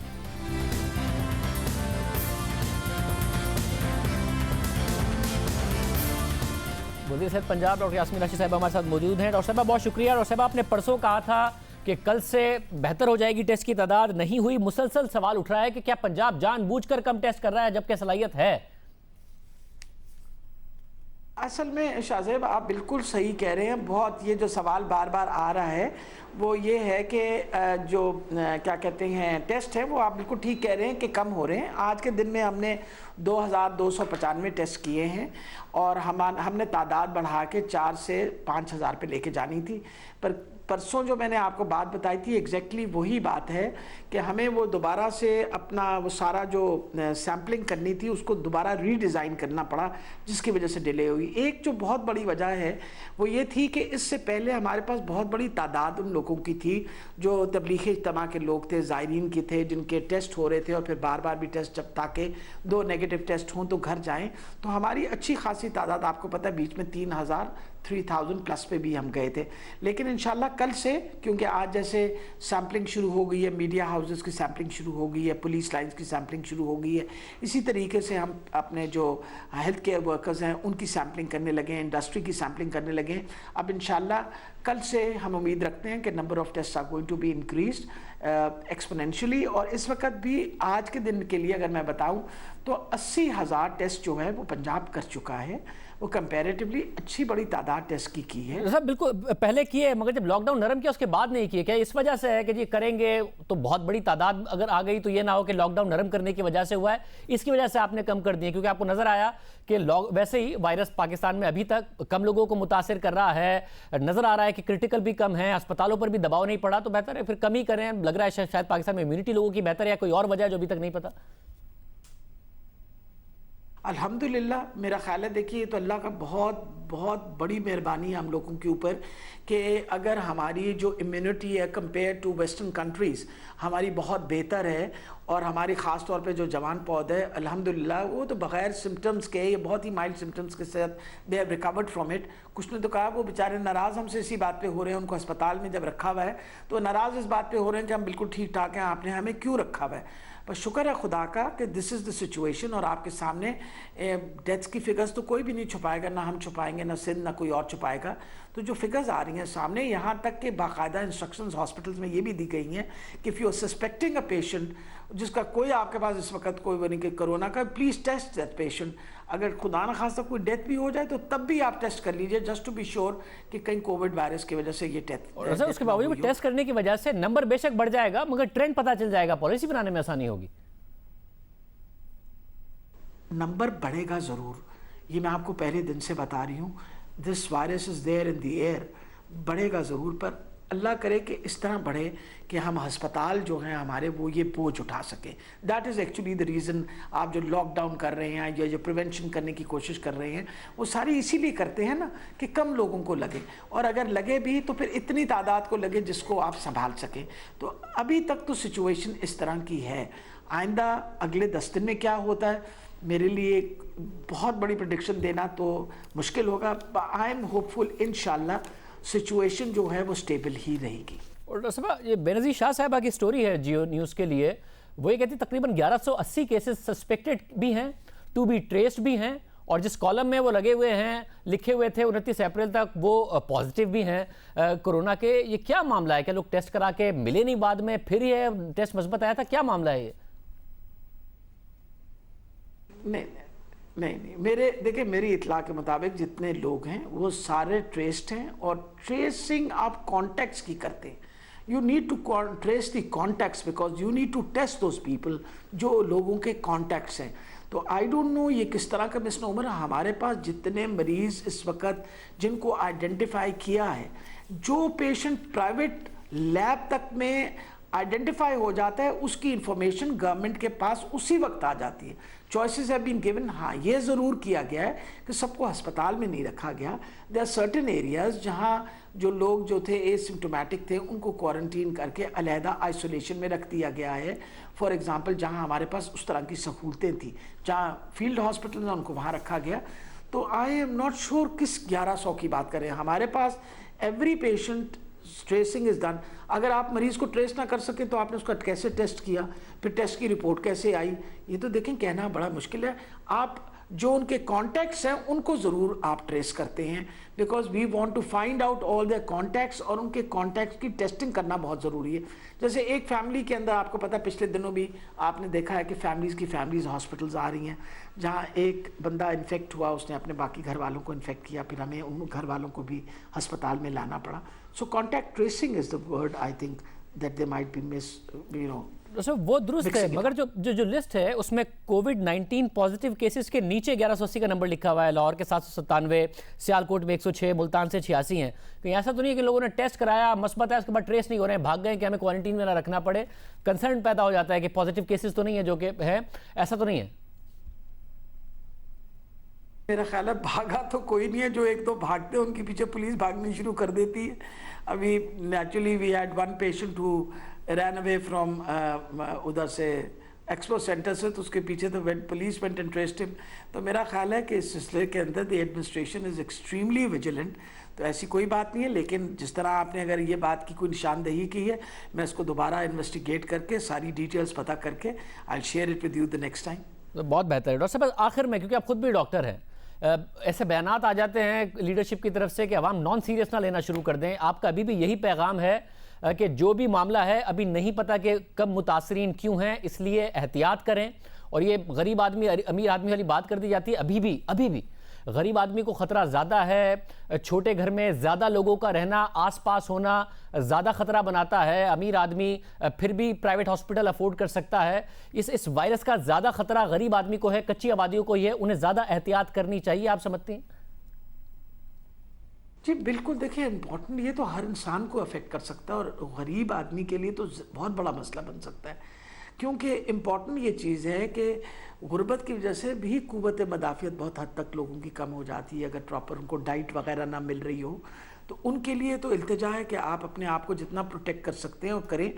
वज़ीर सेहत पंजाब डॉक्टर यास्मीन राशिद साहब हमारे साथ मौजूद हैं। डॉक्टर साहब बहुत शुक्रिया। डॉक्टर साहब आपने परसों कहा था कि कल से बेहतर हो जाएगी टेस्ट की तादाद, नहीं हुई। मुसलसल सवाल उठ रहा है कि क्या पंजाब जानबूझकर कम टेस्ट कर रहा है जबकि सलाहियत है? असल में शाहजेब आप बिल्कुल सही कह रहे हैं। बहुत ये जो सवाल बार बार आ रहा है वो ये है कि जो क्या कहते हैं टेस्ट है वो आप बिल्कुल ठीक कह रहे हैं कि कम हो रहे हैं। आज के दिन में हमने 2295 टेस्ट किए हैं और हमने तादाद बढ़ा के 4 से 5000 पे लेके जानी थी। पर परसों जो मैंने आपको बात बताई थी एग्जैक्टली वही बात है कि हमें वो दोबारा से अपना वो सारा जो सैम्पलिंग करनी थी उसको दोबारा रीडिज़ाइन करना पड़ा, जिसकी वजह से डिले हुई। एक जो बहुत बड़ी वजह है वो ये थी कि इससे पहले हमारे पास बहुत बड़ी तादाद उन लोगों की थी जो तबलीगी इज्तिमा के लोग थे, ज़ायरीन के थे, जिनके टेस्ट हो रहे थे और फिर बार बार भी टेस्ट जब ताकि 2 नेगेटिव टेस्ट हों तो घर जाएं। तो हमारी अच्छी खासी तादाद, आपको पता है बीच में 3000 प्लस पे भी हम गए थे। लेकिन इंशाल्लाह कल से, क्योंकि आज जैसे सैम्पलिंग शुरू हो गई है, मीडिया हाउसेस की सैम्पलिंग शुरू हो गई है, पुलिस लाइन्स की सैम्पलिंग शुरू हो गई है, इसी तरीके से हम अपने जो हेल्थ केयर वर्कर्स हैं उनकी सैम्पलिंग करने लगे हैं, इंडस्ट्री की सैम्पलिंग करने लगे हैं। अब इंशाल्लाह कल से हम उम्मीद रखते हैं कि number of test are going to be increased exponentially. और इस वक्त भी आज के दिन के लिए अगर मैं बताऊं तो 80,000 टेस्ट जो है वो पंजाब कर चुका है। वो कंपैरेटिवली अच्छी बड़ी तादाद टेस्ट की है। सर बिल्कुल पहले किए मगर जब लॉकडाउन नरम किया उसके बाद नहीं किए। क्या इस वजह से है कि जी करेंगे तो बहुत बड़ी तादाद अगर आ गई तो ये ना हो कि लॉकडाउन नरम करने की वजह से हुआ है, इसकी वजह से आपने कम कर दिए? क्योंकि आपको नजर आया कि वैसे ही वायरस पाकिस्तान में अभी तक कम लोगों को मुतासिर कर रहा है, नजर आ रहा है कि क्रिटिकल भी कम है, अस्पतालों पर भी दबाव नहीं पड़ा, तो बेहतर है फिर कम ही करें। लग रहा है शायद पाकिस्तान में इम्यूनिटी लोगों की बेहतर है या कोई और वजह जो अभी तक नहीं पता। अल्हम्दुलिल्लाह मेरा ख्याल है, देखिए तो अल्लाह का बहुत बहुत बड़ी मेहरबानी है हम लोगों के ऊपर कि अगर हमारी जो इम्यूनिटी है कंपेयर टू वेस्टर्न कंट्रीज़ हमारी बहुत बेहतर है और हमारी ख़ास तौर पे जो जवान पौधे है अल्हम्दुलिल्लाह वो तो बग़ैर सिम्टम्स के, ये बहुत ही माइल्ड सिम्टम्स के साथ they have recovered from it. कुछ ने तो कहा वो बेचारे नाराज़ हमसे इसी बात पे हो रहे हैं, उनको अस्पताल में जब रखा हुआ है तो नाराज़ इस बात पे हो रहे हैं कि हम बिल्कुल ठीक ठाक हैं, आपने हमें क्यों रखा हुआ है। पर शुक्र है खुदा का कि दिस इज़ द सिचुएशन और आपके सामने डेथ्स की फिगर्स तो कोई भी नहीं छुपाएगा, ना हम छुपाएंगे, ना सिंध, ना कोई और छुपाएगा। तो जो फिगर्स आ रही हैं सामने, यहाँ तक कि बाकायदा इंस्ट्रक्शंस हॉस्पिटल्स में ये भी दी गई हैं कि if you are suspecting a patient जिसका कोई आपके पास इस वक्त कोई बनी कि कोरोना का, प्लीज़ टेस्ट दैट पेशेंट। अगर खुदा न खास्ता कोई डेथ भी हो जाए तो तब भी आप टेस्ट कर लीजिए जस्ट टू बी श्योर कि कहीं कोविड वायरस की वजह से ये डेथ। और उसके बावजूद टेस्ट करने की वजह से नंबर बेशक बढ़ जाएगा मगर ट्रेंड पता चल जाएगा, पॉलिसी बनाने में आसानी होगी। नंबर बढ़ेगा ज़रूर, ये मैं आपको पहले दिन से बता रही हूँ। This virus is there in the air, बढ़ेगा ज़रूर, पर अल्लाह करे कि इस तरह बढ़े कि हम अस्पताल जो हैं हमारे वो ये बोझ उठा सकें। That is actually the reason आप जो लॉकडाउन कर रहे हैं या जो प्रिवेंशन करने की कोशिश कर रहे हैं वो सारी इसीलिए करते हैं ना कि कम लोगों को लगे, और अगर लगे भी तो फिर इतनी तादाद को लगे जिसको आप संभाल सकें। तो अभी तक तो सिचुएशन इस तरह की है। आइंदा अगले 10 दिन में क्या होता है मेरे लिए बहुत बड़ी प्रेडिक्शन देना तो मुश्किल होगा। आई एम होपफुल इंशाल्लाह सिचुएशन जो है वो स्टेबल ही रहेगी। और डॉक्टर साहब ये बेनज़ीर शाह साहबा की स्टोरी है जियो न्यूज़ के लिए, वो ये कहती तकरीबन 1180 केसेस सस्पेक्टेड भी हैं, टू बी ट्रेस्ड भी हैं और जिस कॉलम में वो लगे हुए हैं, लिखे हुए थे 29 अप्रैल तक, वो पॉजिटिव भी हैं कोरोना के। ये क्या मामला है? क्या लोग टेस्ट करा के मिले नहीं, बाद में फिर ये टेस्ट मस्बत आया था? क्या मामला है ये? नहीं, देखिए मेरी इतला के मुताबिक जितने लोग हैं वो सारे ट्रेस्ड हैं, और ट्रेसिंग आप कॉन्टैक्ट्स की करते हैं। You need to trace the contacts because you need to test those people जो लोगों के कॉन्टैक्ट्स हैं। तो आई डोंट नो ये किस तरह का मिसनोमर है। हमारे पास जितने मरीज इस वक्त जिनको आइडेंटिफाई किया है, जो पेशेंट प्राइवेट लैब तक में आइडेंटिफाई हो जाता है, उसकी इंफॉर्मेशन गवर्नमेंट के पास उसी वक्त आ जाती है। Choices have been given. हाँ, ये ज़रूर किया गया है कि सबको अस्पताल में नहीं रखा गया। देयर आर सर्टेन एरियाज जहाँ जो लोग जो थे एसिम्प्टोमेटिक थे उनको क्वारंटीन करके अलहदा आइसोलेशन में रख दिया गया है। फॉर एग्जांपल जहाँ हमारे पास उस तरह की सहूलतें थी, जहाँ फील्ड हॉस्पिटल में उनको वहाँ रखा गया। तो आई एम नॉट श्योर किस 1100 की बात करें। हमारे पास every patient tracing is done. अगर आप मरीज को ट्रेस ना कर सके तो आपने उसका कैसे टेस्ट किया, फिर टेस्ट की रिपोर्ट कैसे आई, ये तो देखें कहना बड़ा मुश्किल है। आप जो उनके कॉन्टैक्ट्स हैं उनको ज़रूर आप ट्रेस करते हैं, because we want to find out all their contacts, और उनके कॉन्टैक्ट्स की टेस्टिंग करना बहुत ज़रूरी है। जैसे एक फैमिली के अंदर आपको पता है, पिछले दिनों भी आपने देखा है कि फैमिलीज़ हॉस्पिटल्स आ रही हैं, जहाँ एक बंदा इन्फेक्ट हुआ, उसने अपने बाकी घर वालों को इन्फेक्ट किया, फिर हमें उन घर वालों को भी अस्पताल में लाना पड़ा। So contact tracing is the word I think that they might be miss, you know. तो वो दुरुस्त है, मगर जो लिस्ट है उसमें कोविड-19 पॉजिटिव केसेस के नीचे 1180 का नंबर लिखा हुआ है। लाहौर के 797, सियालकोट में 106, मुल्तान से 86 हैं। कहीं ऐसा तो नहीं है कि लोगों ने टेस्ट कराया, मस्बत है, उसके बाद ट्रेस नहीं हो रहे हैं, भाग गए कि हमें क्वारंटीन में ना रखना पड़े? कंसर्न पैदा हो जाता है कि पॉजिटिव केसेस तो नहीं है जो कि है, ऐसा तो नहीं है? मेरा ख्याल है भागा तो कोई नहीं है। जो एक दो भागते हैं उनके पीछे पुलिस भागनी शुरू कर देती है। अभी naturally we had one patient who ran away from उधर से एक्सपो सेंटर से, तो उसके पीछे तो police went and traced him. तो मेरा ख्याल है कि इस सिलसिले के अंदर the administration is extremely vigilant. तो ऐसी कोई बात नहीं है, लेकिन जिस तरह आपने अगर ये बात की कोई निशानदेही की है, मैं इसको दोबारा इन्वेस्टिगेट करके सारी डिटेल्स पता करके I share it with you the next time. तो बहुत बेहतर है। डॉक्टर साहब, आखिर में, क्योंकि आप खुद भी डॉक्टर हैं, ऐसे बयानात आ जाते हैं लीडरशिप की तरफ से कि अवाम नॉन सीरियस ना लेना शुरू कर दें। आपका अभी भी यही पैगाम है कि जो भी मामला है अभी नहीं पता कि कब मुतासरीन क्यों हैं, इसलिए एहतियात करें। और ये गरीब आदमी अमीर आदमी वाली बात कर दी जाती है, अभी भी गरीब आदमी को ख़तरा ज़्यादा है। छोटे घर में ज़्यादा लोगों का रहना, आसपास होना ज़्यादा ख़तरा बनाता है। अमीर आदमी फिर भी प्राइवेट हॉस्पिटल अफोर्ड कर सकता है। इस वायरस का ज़्यादा ख़तरा गरीब आदमी को है, कच्ची आबादियों को है, उन्हें ज़्यादा एहतियात करनी चाहिए, आप समझती हैं? जी बिल्कुल। देखिए इम्पॉर्टेंट, ये तो हर इंसान को अफेक्ट कर सकता है, और गरीब आदमी के लिए तो बहुत बड़ा मसला बन सकता है। क्योंकि इम्पॉर्टेंट ये चीज़ है कि गुर्बत की वजह से भी क़ुव्वत मदाफ़ियत बहुत हद तक लोगों की कम हो जाती है। अगर प्रॉपर उनको डाइट वगैरह ना मिल रही हो, तो उनके लिए तो इल्तिजा है कि आप अपने आप को जितना प्रोटेक्ट कर सकते हैं और करें।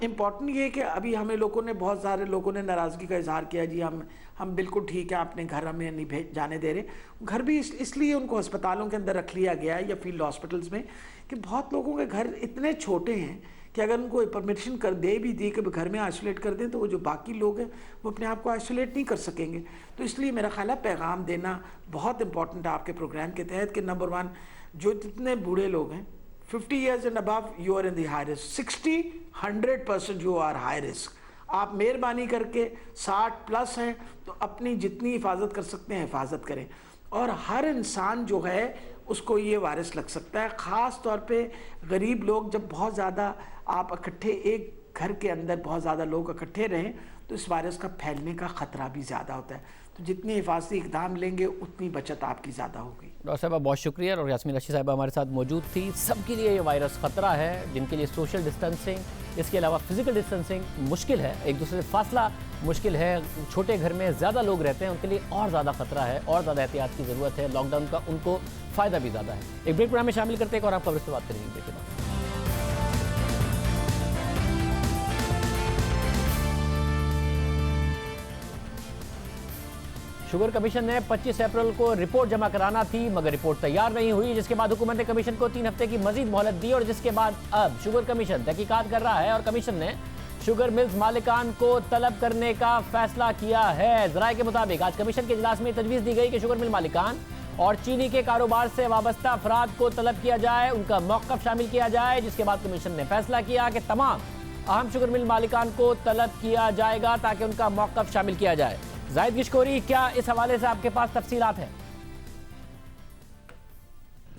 इम्पॉर्टेंट ये है कि अभी हमें बहुत सारे लोगों ने नाराज़गी का इजहार किया, जी हम बिल्कुल ठीक है, अपने घर हमें नहीं जाने दे रहे। घर भी इसलिए उनको अस्पतालों के अंदर रख लिया गया है या फील्ड हॉस्पिटल्स में, कि बहुत लोगों के घर इतने छोटे हैं कि अगर उनको परमिशन कर दे भी दी कि घर में आइसोलेट कर दें, तो वो जो बाकी लोग हैं वो अपने आप को आइसोलेट नहीं कर सकेंगे। तो इसलिए मेरा ख्याल है पैगाम देना बहुत इंपॉर्टेंट है आपके प्रोग्राम के तहत कि नंबर 1, जो जितने बूढ़े लोग हैं 50 years and above, you are in the high risk. 60-100% you are high risk. आप मेहरबानी करके 60+ हैं तो अपनी जितनी हिफाजत कर सकते हैं हिफाजत करें। और हर इंसान जो है उसको ये वायरस लग सकता है, ख़ास तौर पे गरीब लोग। जब बहुत ज़्यादा आप इकट्ठे एक घर के अंदर बहुत ज़्यादा लोग इकट्ठे रहें तो इस वायरस का फैलने का ख़तरा भी ज़्यादा होता है। तो जितनी हिफाजती इक़दाम लेंगे उतनी बचत आपकी ज़्यादा होगी। डॉक्टर साहब बहुत शुक्रिया। और यास्मीन रशीद साहब हमारे साथ मौजूद थी। सबके लिए ये वायरस ख़तरा है, जिनके लिए सोशल डिस्टेंसिंग, इसके अलावा फिजिकल डिस्टेंसिंग मुश्किल है, एक दूसरे से फासला मुश्किल है, छोटे घर में ज़्यादा लोग रहते हैं, उनके लिए और ज़्यादा खतरा है, और ज़्यादा एहतियात की ज़रूरत है। लॉकडाउन का उनको फ़ायदा भी ज़्यादा है। एक ब्रेक प्रोग्राम में शामिल करते हैं और आप खबर से बात करेंगे ब्रेक के बाद। शुगर कमीशन ने 25 अप्रैल को रिपोर्ट जमा कराना थी, मगर रिपोर्ट तैयार नहीं हुई, जिसके बाद हुकूमत ने कमीशन को 3 हफ्ते की मजीद मोहलत दी। और जिसके बाद अब शुगर कमीशन तहकीकात कर रहा है और कमीशन ने शुगर मिल्स मालिकान को तलब करने का फैसला किया है। जराये के मुताबिक आज कमीशन के इजलास में तजवीज़ दी गई कि शुगर मिल मालिकान और चीनी के कारोबार से वाबस्ता अफराद को तलब किया जाए, उनका मौक़िफ़ शामिल किया जाए, जिसके बाद कमीशन ने फैसला किया कि तमाम अहम शुगर मिल मालिकान को तलब किया जाएगा ताकि उनका मौक़िफ़ शामिल किया जाए। जाहिद गिशकोरी, क्या इस हवाले से आपके पास तफसीलात हैं?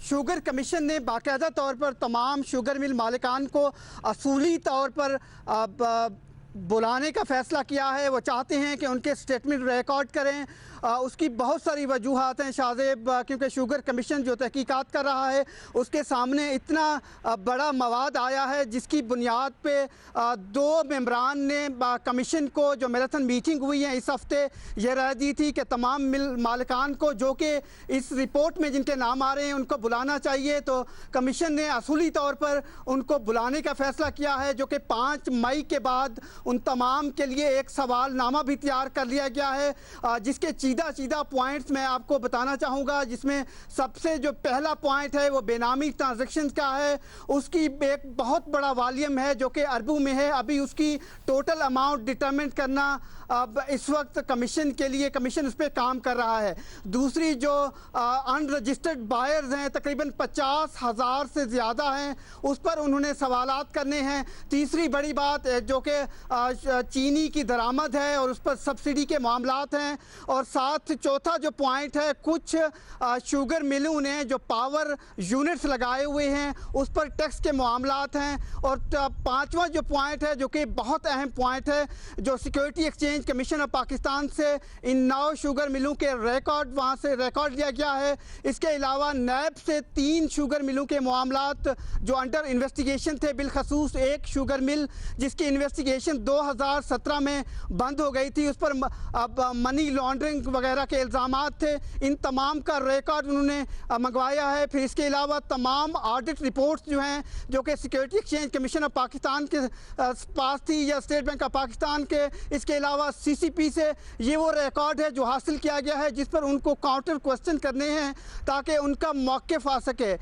शुगर कमीशन ने बाकायदा तौर पर तमाम शुगर मिल मालिकान को असूली तौर पर बुलाने का फ़ैसला किया है। वो चाहते हैं कि उनके स्टेटमेंट रिकॉर्ड करें। उसकी बहुत सारी वजूहात हैं शाहजेब, क्योंकि शुगर कमीशन जो तहकीकात कर रहा है उसके सामने इतना बड़ा मवाद आया है जिसकी बुनियाद पे 2 मेंबरान ने कमीशन को, जो मैराथन मीटिंग हुई है इस हफ्ते, ये राय दी थी कि तमाम मिल मालिकान को जो कि इस रिपोर्ट में जिनके नाम आ रहे हैं उनको बुलाना चाहिए। तो कमीशन ने असूली तौर पर उनको बुलाने का फ़ैसला किया है, जो कि 5 मई के बाद उन तमाम के लिए एक सवालनामा भी तैयार कर लिया गया है, जिसके सीधा पॉइंट्स मैं आपको बताना चाहूँगा। जिसमें सबसे जो पहला पॉइंट है वो बेनामी ट्रांजैक्शंस का है। उसकी एक बहुत बड़ा वॉल्यूम है जो कि अरबों में है। अभी उसकी टोटल अमाउंट डिटरमिन करना अब इस वक्त कमीशन के लिए, कमीशन उस पर काम कर रहा है। दूसरी जो अनरजिस्टर्ड बायर्स हैं तकरीबन 50,000 से ज़्यादा हैं, उस पर उन्होंने सवालात करने हैं। तीसरी बड़ी बात जो कि चीनी की दरामद है और उस पर सब्सिडी के मामलात हैं। और साथ चौथा जो पॉइंट है, कुछ शुगर मिलों ने जो पावर यूनिट्स लगाए हुए हैं उस पर टैक्स के मामलात हैं। और 5वां जो पॉइंट है जो कि बहुत अहम पॉइंट है, जो security exchange commission of Pakistan से इन 9 शुगर मिलों के रिकॉर्ड वहाँ से रिकॉर्ड लिया गया है। इसके अलावा नैब से 3 शुगर मिलों के मामलात जो अंडर इन्वेस्टिगेशन थे, बिलखसूस एक शुगर मिल जिसकी इन्वेस्टिगेशन 2017 में बंद हो गई थी, उस पर अब मनी लॉन्ड्रिंग वगैरह के इल्ज़ामात थे। इन तमाम का रिकॉर्ड उन्होंने मंगवाया है। फिर इसके अलावा तमाम ऑडिट रिपोर्ट्स जो हैं, जो कि security exchange commission of Pakistan के पास थी या स्टेट बैंक ऑफ पाकिस्तान के, इसके अलावा CCP से ये वो रिकॉर्ड है जो हासिल किया गया है, जिस पर उनको काउंटर क्वेश्चन करने हैं ताकि उनका मौक़िफ़ आ सके।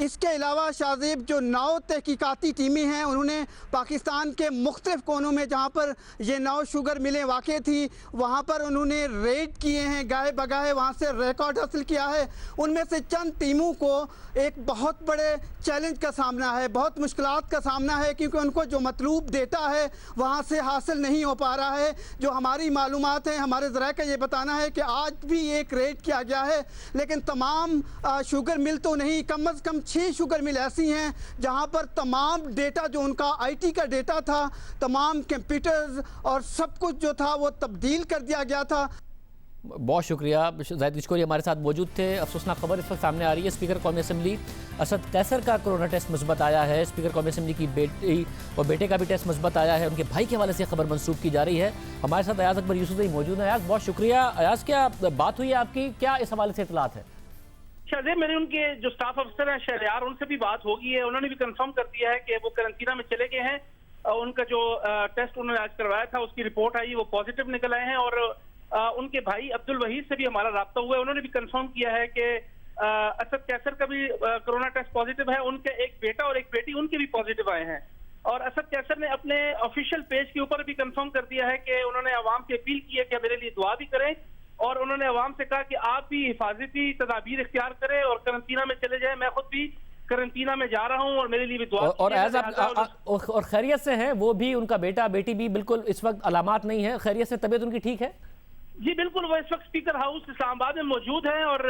इसके अलावा शाहजेब जो 9 तहकीकाती टीमें हैं, उन्होंने पाकिस्तान के मुख्तलिफ कोनों में जहाँ पर ये 9 शुगर मिलें वाक़ थी वहाँ पर उन्होंने रेड किए हैं, गाहे बगाहे वहाँ से रिकॉर्ड हासिल किया है। उनमें से चंद टीमों को एक बहुत बड़े चैलेंज का सामना है, बहुत मुश्किलात का सामना है, क्योंकि उनको जो मतलूब डेटा है वहाँ से हासिल नहीं हो पा रहा है। जो हमारी मालूमात हैं, हमारे ज़राए का ये बताना है कि आज भी एक रेड किया गया है, लेकिन तमाम शुगर मिल तो नहीं, कम अज़ कम 6 शुगर मिल ऐसी हैं जहाँ पर तमाम डेटा जो उनका IT का डेटा था, तमाम कंप्यूटर्स और सब कुछ जो था वो तब्दील कर दिया गया था। बहुत शुक्रिया। जाहिद गिशकोरी हमारे साथ मौजूद थे। अफसोसनाक खबर इस वक्त सामने आ रही है, स्पीकर कौमी असम्बली असद कैसर का कोरोना टेस्ट मुस्बत आया है। स्पीकर कौमी असम्बली की बेटी और बेटे का भी टेस्ट मुस्बत आया है। उनके भाई के हवाले से खबर मंसूब की जा रही है। हमारे साथ अयाज अकबर यूसुफ मौजूद है। अयाज, बहुत शुक्रिया। अयाज, क्या बात हुई है आपकी, क्या इस हवाले से इतलात है? शायद मैंने उनके जो स्टाफ अफसर हैं शहरयार, उनसे भी बात होगी है। उन्होंने भी कंफर्म कर दिया है कि वो करंटीना में चले गए हैं। उनका जो टेस्ट उन्होंने आज करवाया था उसकी रिपोर्ट आई, वो पॉजिटिव निकल आए हैं। और उनके भाई अब्दुल वहीद से भी हमारा राब्ता हुआ है। उन्होंने भी कंफर्म किया है कि असद कैसर का भी कोरोना टेस्ट पॉजिटिव है। उनके एक बेटा और एक बेटी उनके भी पॉजिटिव आए हैं। और असद कैसर ने अपने ऑफिशियल पेज के ऊपर भी कंफर्म कर दिया है कि उन्होंने अवाम से अपील की है कि मेरे लिए दुआ भी करें। और उन्होंने अवाम से कहा कि आप भी हिफाजती तदाबीर इख्तियार करें और करंटीना में चले जाएं। मैं खुद भी करंटीना में जा रहा हूँ और मेरे लिए भी दुआ। और खैरियत से है वो भी, उनका बेटा बेटी भी बिल्कुल इस वक्त अलामात नहीं है, खैरियत से, तबीयत उनकी ठीक है? जी बिल्कुल, वो इस वक्त स्पीकर हाउस इस्लामाबाद में मौजूद हैं और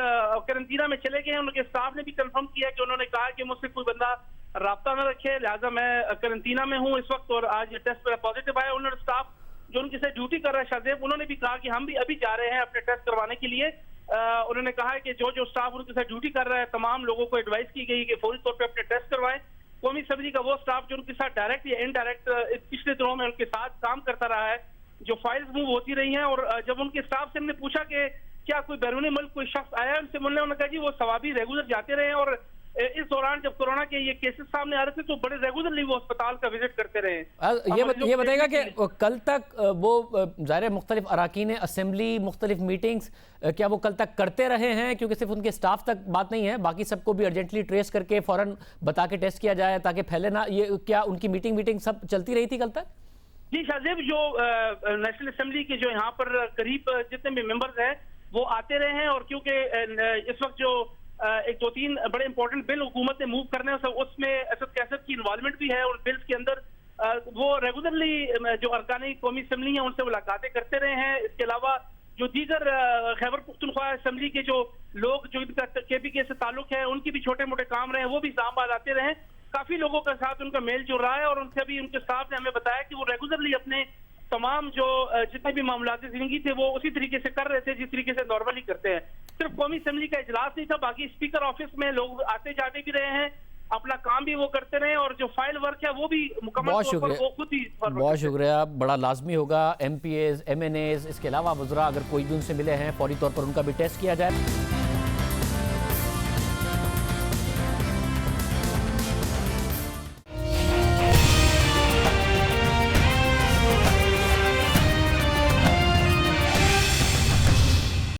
करंटीना में चले गए हैं। उनके स्टाफ ने भी कंफर्म किया कि उन्होंने कहा कि मुझसे कोई बंदा राब्ता न रखे, लिहाजा मैं करंटीना में हूँ इस वक्त। और आज ये टेस्ट मेरा पॉजिटिव आया। उन्होंने स्टाफ जो उनके साथ ड्यूटी कर रहा है शाहजेब, उन्होंने भी कहा कि हम भी अभी जा रहे हैं अपने टेस्ट करवाने के लिए। उन्होंने कहा है कि जो स्टाफ उनके साथ ड्यूटी कर रहा है तमाम लोगों को एडवाइस की गई कि फौरी तौर पर अपने टेस्ट करवाएं। कौमी असम्बली का वो स्टाफ जो उनके साथ डायरेक्ट या इनडायरेक्ट पिछले दिनों में उनके साथ काम करता रहा है, जो फाइल्स मूव होती रही हैं। और जब उनके स्टाफ से हमने पूछा कि क्या कोई बैरूनी मुल्क कोई शख्स आया है उनसे मिलने, उन्होंने कहा जी वो सवाबी रेगुलर जाते रहे। और इस दौरान जब कोरोना के ये केसेस सामने आ रहे थे तो बड़े रेगुलरली वो अस्पताल का विजिट करते रहे। ये बताएगा कि कल तक वो ज़ाहिर मुख्तलिफ अराकीन असेंबली, मुख्तलिफ मीटिंग्स, क्या वो कल तक करते रहे हैं? क्योंकि सिर्फ उनके स्टाफ तक बात नहीं है, बाकी सबको भी अर्जेंटली ट्रेस करके फ़ौरन बता के टेस्ट किया जाए ताकि फैले ना। ये क्या उनकी मीटिंग सब चलती रही थी कल तक? जी शाहजेब, जो नेशनल असेंबली के जो यहाँ पर करीब जितने भी मेंबर्स हैं वो आते रहे हैं, और क्योंकि इस वक्त जो एक 2-3 बड़े इंपॉर्टेंट बिल हुकूमत ने मूव करने हैं, उसमें असद कैसर की इन्वॉल्वमेंट भी है, और बिल्स के अंदर वो रेगुलरली जो अरकानी कौमी असेंबली है उनसे मुलाकातें करते रहे हैं। इसके अलावा जो दीगर खैबर पख्तूनख्वा असेंबली के जो लोग जो इनका KPK से ताल्लुक है, उनकी भी छोटे मोटे काम रहे हैं, वो भी इस्लामाबाद आते रहे। काफी लोगों के साथ उनका मेल जुल रहा है, और उनसे अभी उनके स्टाफ ने हमें बताया कि वो रेगुलरली अपने तमाम जो जितने भी मामलात जिंदगी थे वो उसी तरीके से कर रहे थे जिस तरीके से नॉर्मली करते हैं। सिर्फ कौमी असेंबली का इजलास नहीं था, बाकी स्पीकर ऑफिस में लोग आते जाते भी रहे हैं, अपना काम भी वो करते रहे, और जो फाइल वर्क है वो भी मुकम्मल तौर पर वो खुद ही बहुत शुक्रिया। बड़ा लाजमी होगा MPAs, MNAs, इसके अलावा वज़रा अगर कोई भी उनसे मिले हैं फौरी तौर पर उनका भी टेस्ट किया जाए।